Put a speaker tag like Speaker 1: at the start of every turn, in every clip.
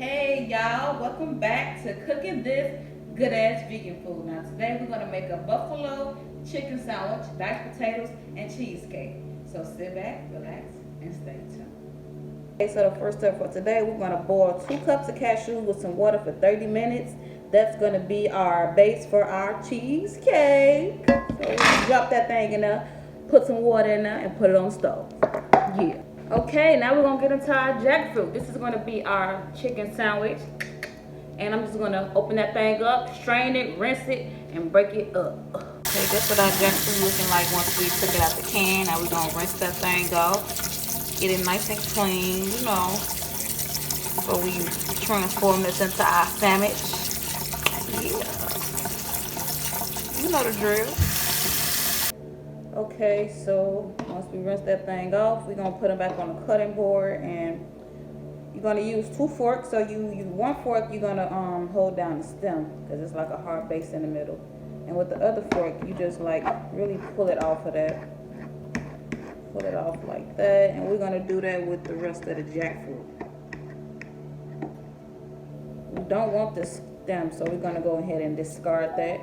Speaker 1: Hey y'all, welcome back to cooking this good ass vegan food. Now today we're gonna make a buffalo chicken sandwich, diced potatoes, and cheesecake. So sit back, relax, and stay tuned. Okay, so the first step for today, we're gonna boil 2 cups of cashews with some water for 30 minutes. That's gonna be our base for our cheesecake. So we drop that thing in there, put some water in there, and put it on the stove. Yeah. Okay, now we're gonna get into our jackfruit. This is gonna be our chicken sandwich. And I'm just gonna open that thing up, strain it, rinse it, and break it up. Okay, that's what our jackfruit looking like once we took it out the can. Now we're gonna rinse that thing off. Get it nice and clean, you know, before we transform this into our sandwich. Yeah, you know the drill. Okay, so once we rinse that thing off, we're gonna put them back on the cutting board, and you're gonna use 2 forks. So you use 1 fork, you're gonna hold down the stem because it's like a hard base in the middle, and with the other fork, you just like really pull it off of that. Pull it off like that, and we're gonna do that with the rest of the jackfruit. We don't want the stem, so we're gonna go ahead and discard that.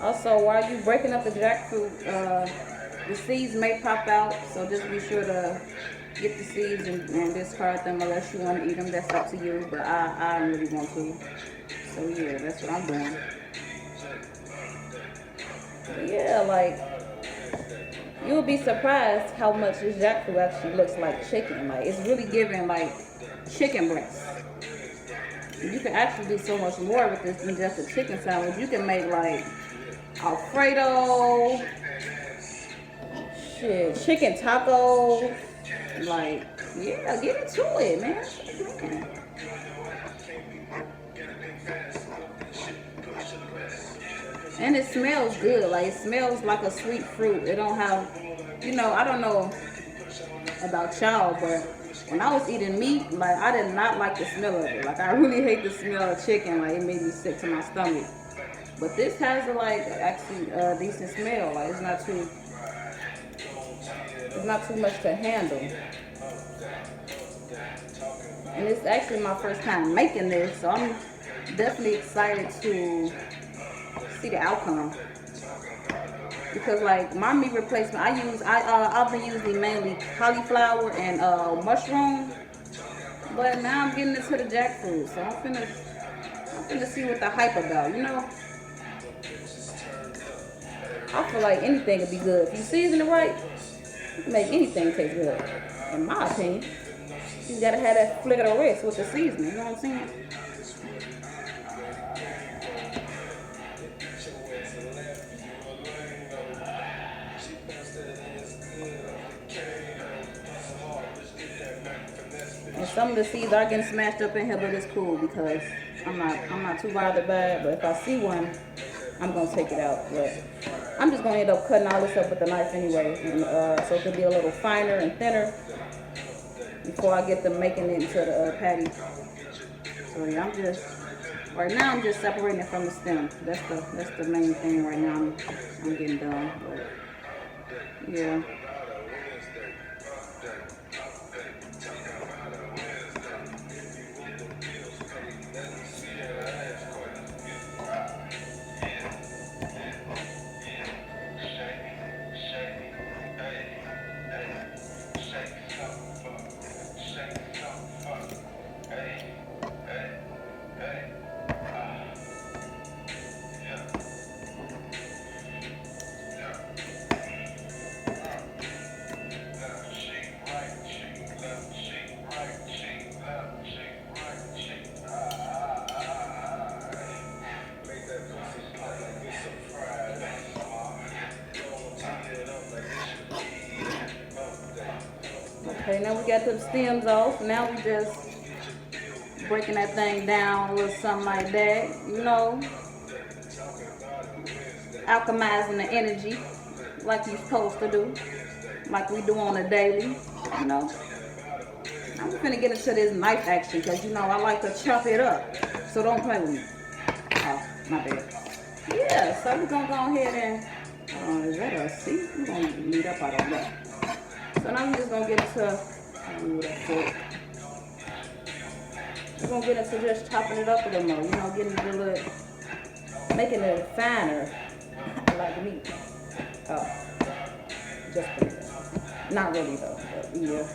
Speaker 1: Also, while you're breaking up the jackfruit, the seeds may pop out, so just be sure to get the seeds and discard them unless you want to eat them. That's up to you, but I don't really want to. So yeah, that's what I'm doing. But yeah, like, you'll be surprised how much this jackfruit actually looks like chicken. Like, it's really giving like chicken breast. You can actually do so much more with this than just a chicken sandwich. You can make like Alfredo, shit, chicken tacos, like, yeah, get into it, man. And it smells good. Like, it smells like a sweet fruit. It don't have, you know, I don't know about y'all, but when I was eating meat, like, I did not like the smell of it. Like, I really hate the smell of chicken. Like, it made me sick to my stomach. But this has like actually a decent smell. Like, it's not too much to handle. And it's actually my first time making this, so I'm definitely excited to see the outcome. Because like my meat replacement, I've been using mainly cauliflower and mushroom, but now I'm getting into the jackfruit, so I'm finna see what the hype about, you know. I feel like anything could be good. If you season it right, you can make anything taste good. In my opinion. You just gotta have that flick of the wrist with the seasoning, you know what I'm saying? And some of the seeds are getting smashed up in here, but it's cool because I'm not too bothered by it. But if I see one, I'm gonna take it out. But I'm just gonna end up cutting all this up with the knife anyway, and so it can be a little finer and thinner before I get them making it into the patty. So yeah, right now I'm just separating it from the stem. That's the main thing right now. I'm getting done. But yeah. Okay, now we got the stems off. Now we just breaking that thing down with something like that, you know, alchemizing the energy like you're supposed to do, like we do on a daily, you know. I'm gonna get into this knife action because, you know, I like to chop it up, so don't play with me. Oh, my bad. Yeah, so we're gonna go ahead and, is that a seed? We're gonna leave up out on that. So now we're just gonna get into, we're gonna get into just chopping it up a little more, you know, getting it a little, making it finer, like me. Oh, just a little. Not really though, but yeah.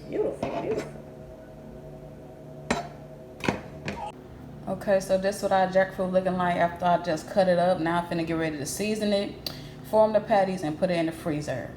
Speaker 1: Beautiful, beautiful. Okay, so this is what our jackfruit looking like after I just cut it up. Now I'm finna get ready to season it, form the patties, and put it in the freezer.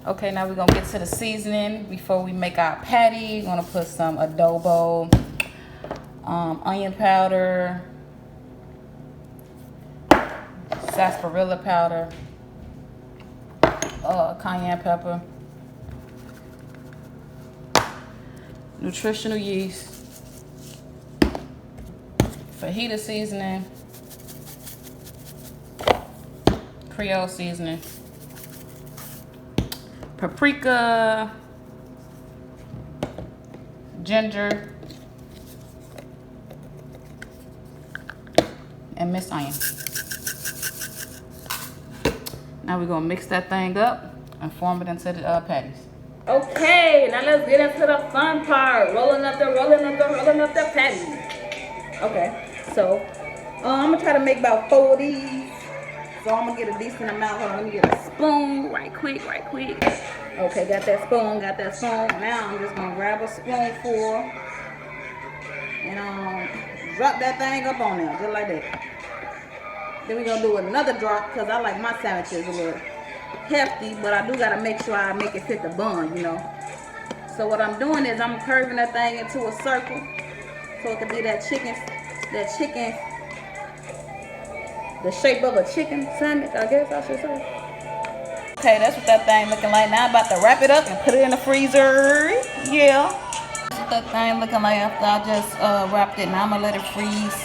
Speaker 1: Okay, now we're gonna get to the seasoning. Before we make our patty, we're gonna put some adobo, onion powder, sarsaparilla powder, cayenne pepper, nutritional yeast, fajita seasoning, Creole seasoning, paprika, ginger, and minced onion. Now we're gonna mix that thing up and form it into the patties. Okay, now let's get into the fun part. Rolling up the patties. Okay, so I'm gonna try to make about 4 of these. So I'm gonna get a decent amount. Hold on, let me get a spoon right quick. Okay, got that spoon. Now I'm just gonna grab a spoonful and drop that thing up on there, just like that. Then we're gonna do another drop because I like my sandwiches a little hefty, but I do gotta make sure I make it fit the bun, you know. So what I'm doing is I'm curving that thing into a circle so it could be that chicken, the shape of a chicken sandwich, I guess I should say. Okay, that's what that thing looking like. Now I'm about to wrap it up and put it in the freezer. Yeah. That's what that thing looking like after I just wrapped it. Now I'm gonna let it freeze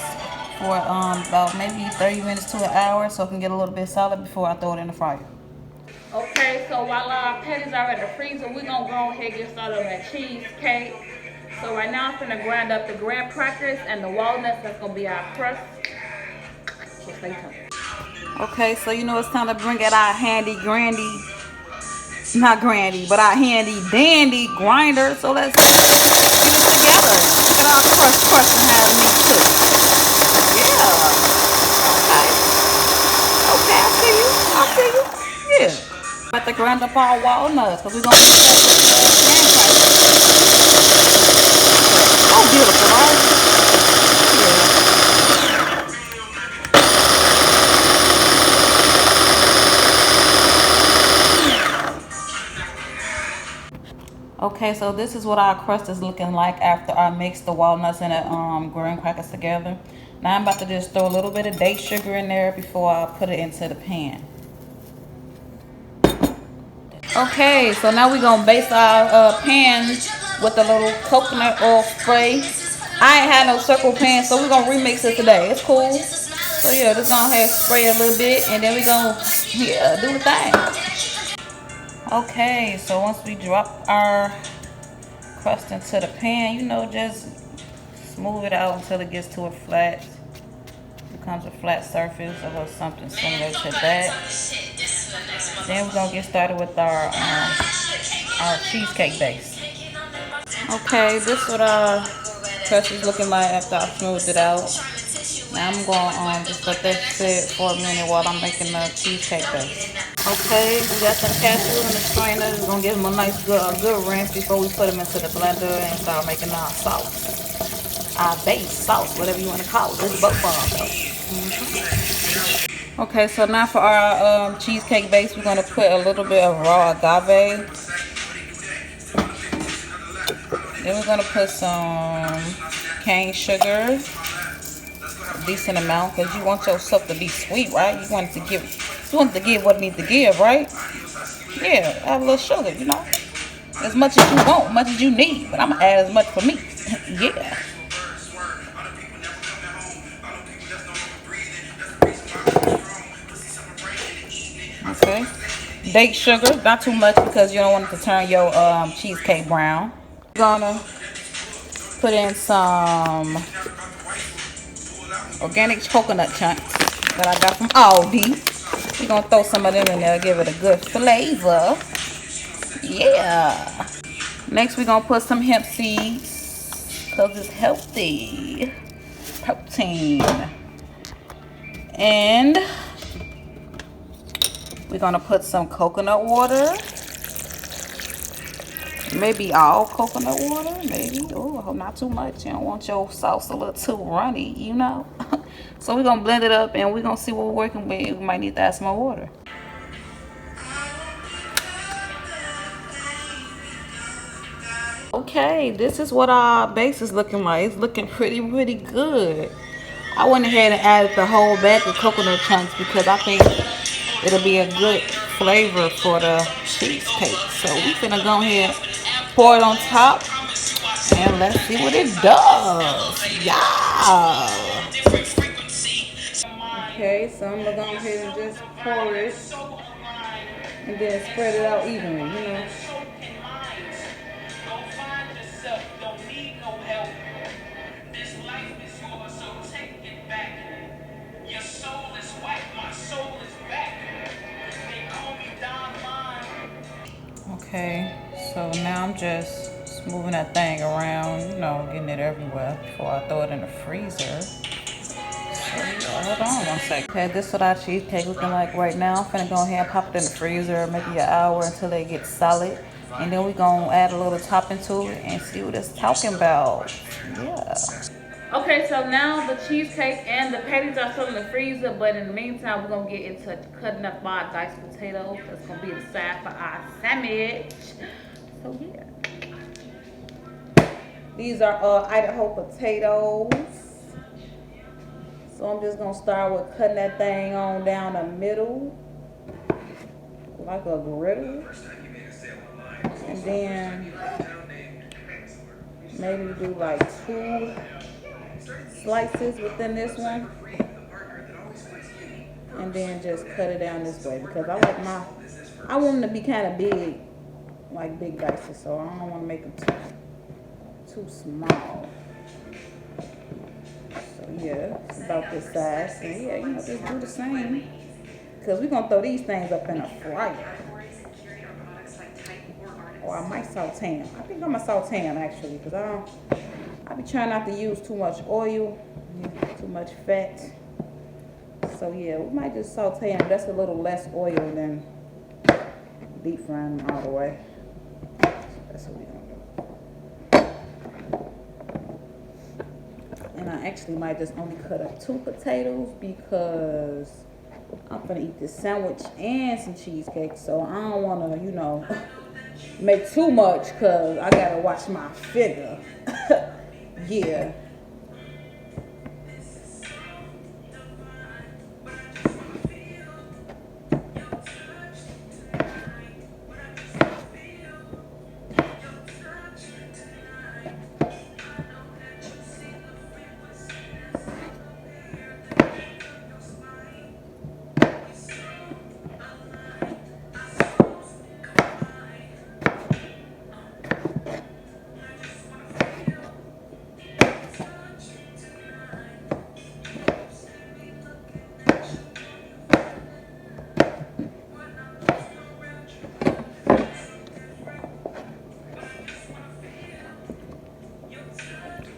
Speaker 1: for about maybe 30 minutes to an hour so it can get a little bit solid before I throw it in the fryer. Okay, so while our patties are in the freezer, we're gonna go ahead and get started on that cheesecake. So right now I'm gonna grind up the graham crackers and the walnuts. That's gonna be our crust. So stay tuned. Okay, so you know it's time to bring out our handy dandy grinder. So let's get it together. Look at our crush and have me too. Yeah. Okay, I see you. Yeah. About to grind up our walnuts because we're gonna put that oh, beautiful, right? Okay, so this is what our crust is looking like after I mix the walnuts and the graham crackers together. Now I'm about to just throw a little bit of date sugar in there before I put it into the pan. Okay, so now we're gonna baste our pan with a little coconut oil spray. I ain't had no circle pan, so we're gonna remix it today. It's cool. So yeah, just go ahead and spray it a little bit, and then we're gonna do the thing. Okay, so once we drop our crust into the pan, you know, just smooth it out until it gets to a flat, becomes a flat surface or something similar to that. Then we're gonna get started with our cheesecake base. Okay, this is what our crust is looking like after I smoothed it out. Now I'm gonna just let that sit for a minute while I'm making the cheesecake base. Okay, we got some cashews in the strainer. We're gonna give them a nice good rinse before we put them into the blender and start making our sauce. Our base sauce, whatever you want to call it. This is both of Okay, so now for our cheesecake base, we're gonna put a little bit of raw agave. Then we're gonna put some cane sugar, a decent amount, because you want your stuff to be sweet, right? You want it to give what it needs to give, right? Yeah, add a little sugar, you know, as much as you want, much as you need. But I'm gonna add as much for me. Yeah. Okay. Date sugar, not too much because you don't want it to turn your cheesecake brown. Gonna put in some organic coconut chunks that I got from Aldi. We're gonna throw some of them in there, give it a good flavor. Yeah. Next, we're gonna put some hemp seeds because it's healthy. Protein. And we're gonna put some coconut water. Maybe all coconut water, maybe. Oh, not too much. You don't want your sauce a little too runny, you know. So we're gonna blend it up and we're gonna see what we're working with. We might need to add some more water. Okay, this is what our base is looking like. It's looking pretty good. I went ahead and added the whole bag of coconut chunks because I think it'll be a good flavor for the cheesecake. So we finna go ahead, pour it on top, and let's see what it does. Yeah. Okay, so I'm gonna go ahead and just pour it and then spread it out evenly, you know. Okay, so now I'm just moving that thing around, you know, getting it everywhere before I throw it in the freezer. So yeah, hold on one second. Okay, this is what our cheesecake looking like right now. I'm finna go ahead and pop it in the freezer maybe an hour until they get solid. And then we're gonna add a little topping to it and see what it's talking about. Yeah. Okay, so now the cheesecake and the patties are still in the freezer, but in the meantime, we're gonna get into cutting up our diced potatoes. That's gonna be the side for our sandwich. So yeah. These are Idaho potatoes. So I'm just gonna start with cutting that thing on down the middle, like a griddle. And then maybe do like 2 slices within this one, and then just cut it down this way because I want them to be kind of big, like big dices, so I don't want to make them too small. So yeah, it's about this size. And yeah, you know, just do the same because we're gonna throw these things up in a fryer. Or I might saute them. I think I'm gonna saute them actually because I be trying not to use too much oil, too much fat. So yeah, we might just saute them. That's a little less oil than deep frying them all the way. So that's what we're gonna do. And I actually might just only cut up 2 potatoes because I'm gonna eat this sandwich and some cheesecake. So I don't wanna, you know, make too much because I gotta watch my figure. Yeah.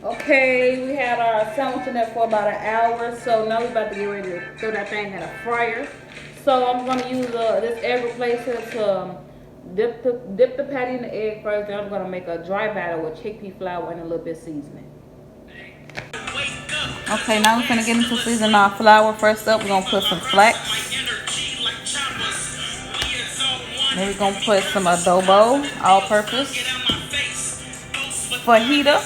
Speaker 1: Okay, we had our sandwich in there for about an hour, so now we're about to get ready to throw that thing in a fryer. So I'm going to use this egg replacer to dip the patty in the egg first, then I'm going to make a dry batter with chickpea flour and a little bit of seasoning. Okay, now we're going to get into seasoning our flour. First up, we're going to put some flax. Then we're going to put some adobo, all-purpose. fajita,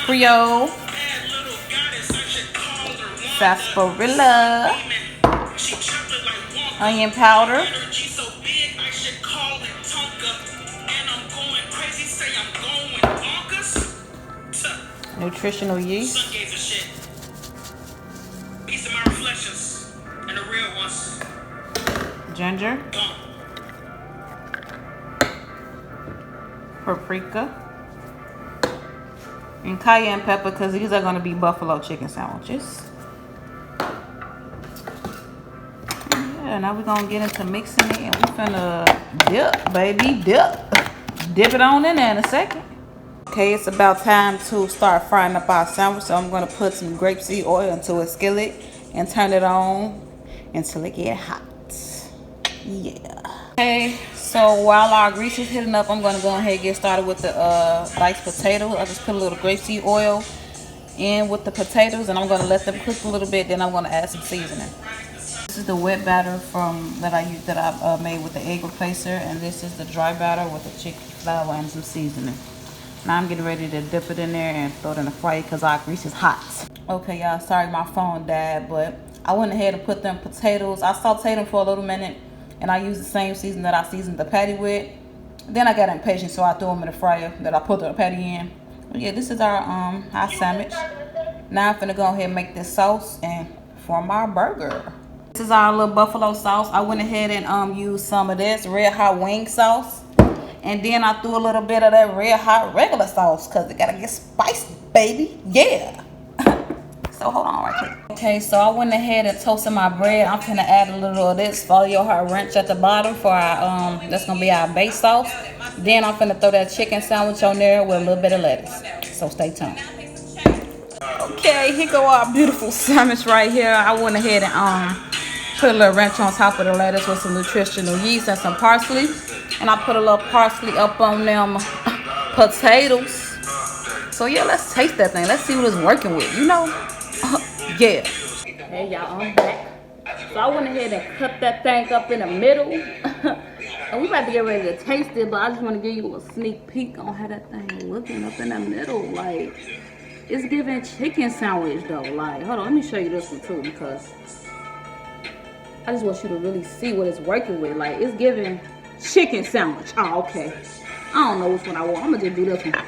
Speaker 1: Creole, sarsaparilla, onion powder, nutritional yeast, ginger, paprika, and cayenne pepper, because these are going to be buffalo chicken sandwiches. Yeah, now we're going to get into mixing it, and we're finna dip, baby, dip it on in there in a second. Okay, it's about time to start frying up our sandwich, so I'm going to put some grapeseed oil into a skillet and turn it on until it get hot. Yeah. Okay, so while our grease is heating up, I'm going to go ahead and get started with the diced potatoes. I just put a little grapeseed oil in with the potatoes, and I'm going to let them cook a little bit, then I'm going to add some seasoning. This is the wet batter that I made with the egg replacer, and this is the dry batter with the chickpea flour and some seasoning. Now I'm getting ready to dip it in there and throw it in the fryer because our grease is hot. Okay, y'all, sorry my phone died, but I went ahead and put them potatoes. I sauteed them for a little minute, and I used the same season that I seasoned the patty with. Then I got impatient, so I threw them in the fryer that I put the patty in. But yeah, this is our sandwich. Now I'm finna go ahead and make this sauce and form our burger. This is our little buffalo sauce. I went ahead and used some of this red hot wing sauce. And then I threw a little bit of that red hot regular sauce because it gotta get spicy, baby. Yeah. So hold on right quick. Okay, so I went ahead and toasted my bread. I'm gonna add a little of this follow your heart ranch at the bottom for our that's gonna be our base sauce. Then I'm gonna throw that chicken sandwich on there with a little bit of lettuce. So stay tuned. Okay, here go our beautiful sandwich right here. I went ahead and put a little ranch on top of the lettuce with some nutritional yeast and some parsley. And I put a little parsley up on them potatoes. So yeah, let's taste that thing. Let's see what it's working with, you know? Yeah. Hey y'all, I'm back. So I went ahead and cut that thing up in the middle. And we about to get ready to taste it, but I just want to give you a sneak peek on how that thing looking up in the middle. Like, it's giving chicken sandwich though. Like, hold on, let me show you this one too, because I just want you to really see what it's working with. Like, it's giving chicken sandwich. Oh, okay. I don't know which one I want. I'm gonna just do this one.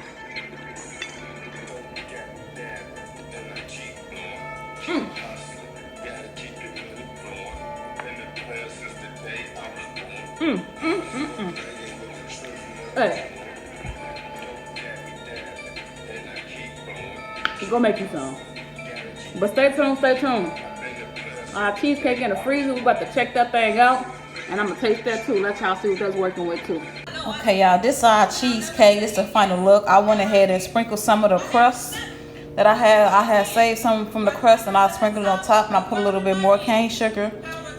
Speaker 1: Hey. We're gonna make you some. But stay tuned, stay tuned. Cheesecake in the freezer. We're about to check that thing out. And I'm gonna taste that too. Let y'all see what that's working with too. Okay, y'all, this is our cheesecake. This is the final look. I went ahead and sprinkled some of the crust that I had saved some from the crust, and I sprinkled it on top, and I put a little bit more cane sugar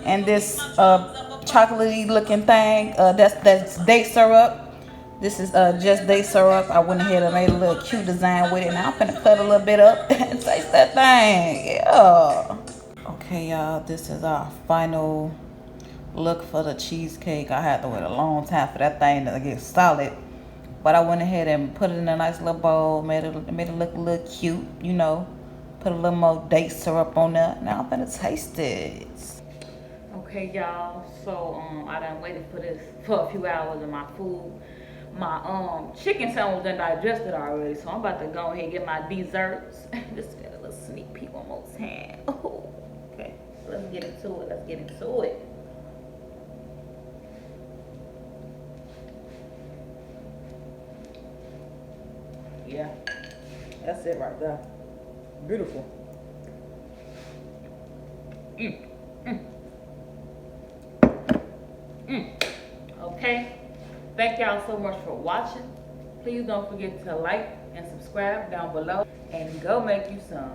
Speaker 1: and this chocolatey looking thing. That's date syrup. This is just date syrup. I went ahead and made a little cute design with it. Now I'm gonna cut a little bit up and taste that thing. Yeah. Okay, y'all, this is our final look for the cheesecake. I had to wait a long time for that thing to get solid, but I went ahead and put it in a nice little bowl, made it look a little cute, you know, put a little more date syrup on there. Now I'm gonna taste it. Okay, y'all, so I done waited for this for a few hours, and my chicken sandwich done digested already, so I'm about to go ahead and get my desserts. Just get a little sneak peek one more time. Oh, okay, let's get into it. Yeah, that's it right there. Beautiful. Okay, thank y'all so much for watching. Please don't forget to like and subscribe down below, and go make you some.